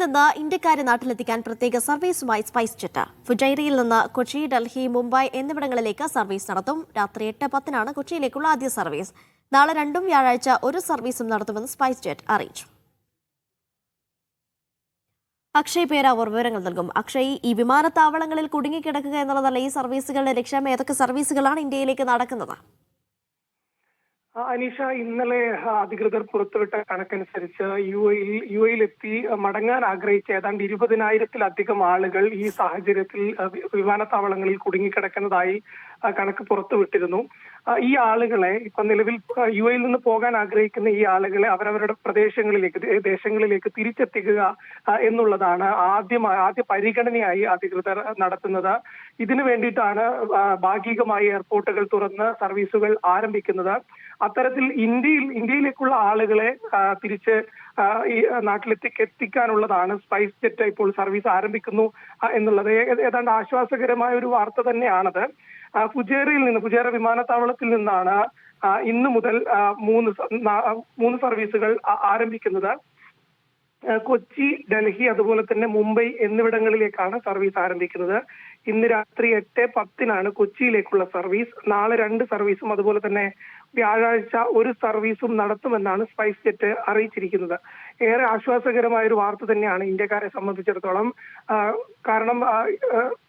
നിന്ന് ഇന്ത്യക്കാരെ നാട്ടിലെത്തിക്കാൻ പ്രത്യേക സർവീസുമായി സ്പൈസ് ജെറ്റ്. ഫുജൈറയിൽ നിന്ന് കൊച്ചി, ഡൽഹി, മുംബൈ എന്നിവിടങ്ങളിലേക്ക് സർവീസ് നടത്തും. രാത്രി 8:10 കൊച്ചിയിലേക്കുള്ള ആദ്യ സർവീസ്. നാളെ 2 വ്യാഴാഴ്ച ഒരു സർവീസും നടത്തുമെന്ന് സ്പൈസ് ജെറ്റ് അറിയിച്ചു. അക്ഷയ് പേരാവൂർ വിവരങ്ങൾ നൽകും. അക്ഷയ്, ഈ വിമാനത്താവളങ്ങളിൽ കുടുങ്ങിക്കിടക്കുക എന്നുള്ളതല്ല ഈ സർവീസുകളുടെ ലക്ഷ്യം. ഏതൊക്കെ സർവീസുകളാണ് ഇന്ത്യയിലേക്ക് നടക്കുന്നത്? അനീഷ, ഇന്നലെ അധികൃതർ പുറത്തുവിട്ട കണക്കനുസരിച്ച് യു എയിലെത്തി മടങ്ങാൻ ആഗ്രഹിച്ച ഏതാണ്ട് 20,000-ലധികം ആളുകൾ ഈ സാഹചര്യത്തിൽ വിമാനത്താവളങ്ങളിൽ കുടുങ്ങിക്കിടക്കുന്നതായി കണക്ക് പുറത്തുവിട്ടിരുന്നു. ഈ ആളുകളെ ഇപ്പൊ നിലവിൽ യു എയിൽ നിന്ന് പോകാൻ ആഗ്രഹിക്കുന്ന ഈ ആളുകളെ അവരവരുടെ ദേശങ്ങളിലേക്ക് തിരിച്ചെത്തിക്കുക എന്നുള്ളതാണ് ആദ്യ പരിഗണനയായി അധികൃതർ നടത്തുന്നത്. ഇതിനു വേണ്ടിയിട്ടാണ് ഭാഗികമായി എയർപോർട്ടുകൾ തുറന്ന് സർവീസുകൾ ആരംഭിക്കുന്നത്. അത്തരത്തിൽ ഇന്ത്യയിലേക്കുള്ള ആളുകളെ തിരിച്ച് ഈ എത്തിക്കാനുള്ളതാണ് സ്പൈസ് ജെറ്റ് ഇപ്പോൾ സർവീസ് ആരംഭിക്കുന്നു എന്നുള്ളത്. ഏതാണ്ട് ആശ്വാസകരമായ ഒരു വാർത്ത തന്നെയാണത്. ഫുജൈറ വിമാനത്താവളത്തിൽ നിന്നാണ് ഇന്ന് മുതൽ മൂന്ന് സർവീസുകൾ ആരംഭിക്കുന്നത്. കൊച്ചി, ഡൽഹി, അതുപോലെ തന്നെ മുംബൈ എന്നിവിടങ്ങളിലേക്കാണ് സർവീസ് ആരംഭിക്കുന്നത്. ഇന്ന് രാത്രി 8:10 കൊച്ചിയിലേക്കുള്ള സർവീസ്. നാളെ 2 സർവീസും അതുപോലെ തന്നെ വ്യാഴാഴ്ച ഒരു സർവീസും നടത്തുമെന്നാണ് സ്പൈസ് ജെറ്റ് അറിയിച്ചിരിക്കുന്നത്. ഏറെ ആശ്വാസകരമായ ഒരു വാർത്ത തന്നെയാണ് ഇന്ത്യക്കാരെ സംബന്ധിച്ചിടത്തോളം. കാരണം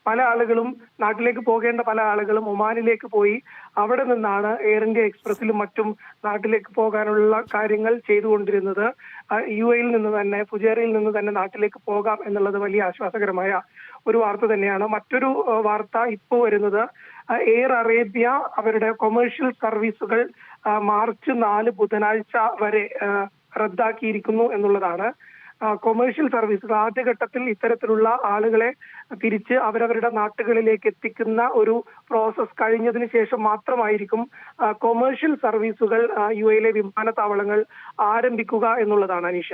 പല ആളുകളും നാട്ടിലേക്ക് പോകേണ്ട പല ആളുകളും ഒമാനിലേക്ക് പോയി അവിടെ നിന്നാണ് എയർ ഇന്ത്യ എക്സ്പ്രസിലും മറ്റും നാട്ടിലേക്ക് പോകാനുള്ള കാര്യങ്ങൾ ചെയ്തുകൊണ്ടിരുന്നത്. യു എയിൽ നിന്ന് തന്നെ, ഫുജൈറയിൽ നിന്ന് തന്നെ നാട്ടിലേക്ക് പോകാം എന്നുള്ളത് വലിയ ആശ്വാസകരമായ ഒരു വാർത്ത തന്നെയാണ്. മറ്റൊരു വാർത്ത ഇപ്പോൾ വരുന്നത്, എയർ അറേബ്യ അവരുടെ കൊമേഴ്ഷ്യൽ സർവീസുകൾ മാർച്ച് 4 ബുധനാഴ്ച വരെ റദ്ദാക്കിയിരിക്കുന്നു എന്നുള്ളതാണ്. കൊമേഴ്ഷ്യൽ സർവീസുകൾ ആദ്യഘട്ടത്തിൽ ഇത്തരത്തിലുള്ള ആളുകളെ തിരിച്ച് അവരവരുടെ നാട്ടുകളിലേക്ക് എത്തിക്കുന്ന ഒരു പ്രോസസ് കഴിഞ്ഞതിന് ശേഷം മാത്രമായിരിക്കും കൊമേഴ്ഷ്യൽ സർവീസുകൾ യു എയിലെ വിമാനത്താവളങ്ങൾ ആരംഭിക്കുക എന്നുള്ളതാണ് അനീഷ.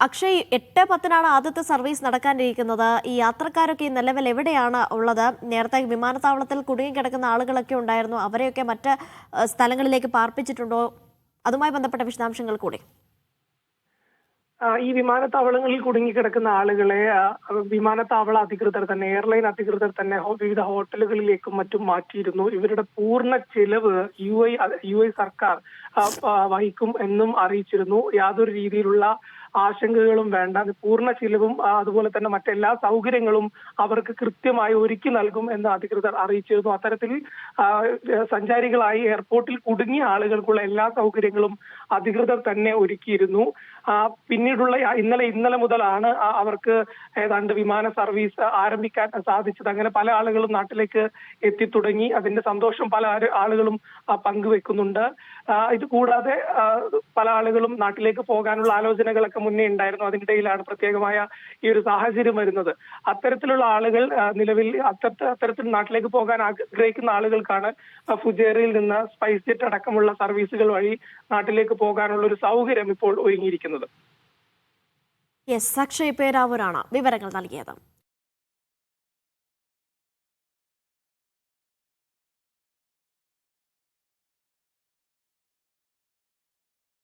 അക്ഷയ്, 8:10 ആദ്യത്തെ സർവീസ് നടക്കാനിരിക്കുന്നത്. ഈ യാത്രക്കാരൊക്കെ നിലവിൽ എവിടെയാണ് ഉള്ളത്? നേരത്തെ വിമാനത്താവളത്തിൽ കുടുങ്ങിക്കിടക്കുന്ന ആളുകളൊക്കെ ഉണ്ടായിരുന്നു, അവരെയൊക്കെ മറ്റ് സ്ഥലങ്ങളിലേക്ക് പാർപ്പിച്ചിട്ടുണ്ടോ? അതുമായി ബന്ധപ്പെട്ട വിശദാംശങ്ങൾ കൂടി. ഈ വിമാനത്താവളങ്ങളിൽ കുടുങ്ങിക്കിടക്കുന്ന ആളുകളെ വിമാനത്താവള അധികൃതർ തന്നെ, എയർലൈൻ അധികൃതർ തന്നെ വിവിധ ഹോട്ടലുകളിലേക്കും മറ്റും മാറ്റിയിരുന്നു. ഇവരുടെ പൂർണ്ണ ചെലവ് യു എ സർക്കാർ വഹിക്കും എന്നും അറിയിച്ചിരുന്നു. യാതൊരു രീതിയിലുള്ള ആശങ്കകളും വേണ്ട, പൂർണ്ണ ചിലവും അതുപോലെ തന്നെ മറ്റെല്ലാ സൗകര്യങ്ങളും അവർക്ക് കൃത്യമായി ഒരുക്കി നൽകും എന്ന് അധികൃതർ അറിയിച്ചിരുന്നു. അത്തരത്തിൽ സഞ്ചാരികളായി എയർപോർട്ടിൽ കുടുങ്ങിയ ആളുകൾക്കുള്ള എല്ലാ സൗകര്യങ്ങളും അധികൃതർ തന്നെ ഒരുക്കിയിരുന്നു. പിന്നീടുള്ള ഇന്നലെ മുതലാണ് അവർക്ക് ഏതാണ്ട് വിമാന സർവീസ് ആരംഭിക്കാൻ സാധിച്ചത്. അങ്ങനെ പല ആളുകളും നാട്ടിലേക്ക് എത്തിത്തുടങ്ങി. അതിന്റെ സന്തോഷം പല ആളുകളും പങ്കുവെക്കുന്നുണ്ട്. ഇത് കൂടാതെ പല ആളുകളും നാട്ടിലേക്ക് പോകാനുള്ള ആലോചനകളൊക്കെ മുന്നേ ഉണ്ടായിരുന്നു. അതിനിടയിലാണ് പ്രത്യേകമായ ഈ ഒരു സാഹചര്യം വരുന്നത്. അത്തരത്തിലുള്ള ആളുകൾ നിലവിൽ അത്തരത്തിൽ നാട്ടിലേക്ക് പോകാൻ ആഗ്രഹിക്കുന്ന ആളുകൾക്കാണ് ഫുജൈറയിൽ നിന്ന് സ്പൈസ് ജെറ്റ് അടക്കമുള്ള സർവീസുകൾ വഴി നാട്ടിലേക്ക് പോകാനുള്ള ഒരു സൗകര്യം ഇപ്പോൾ ഒരുങ്ങിയിരിക്കുന്നത്. അക്ഷയ് പേരാവൂരാണ് വിവരങ്ങൾ നൽകിയത്.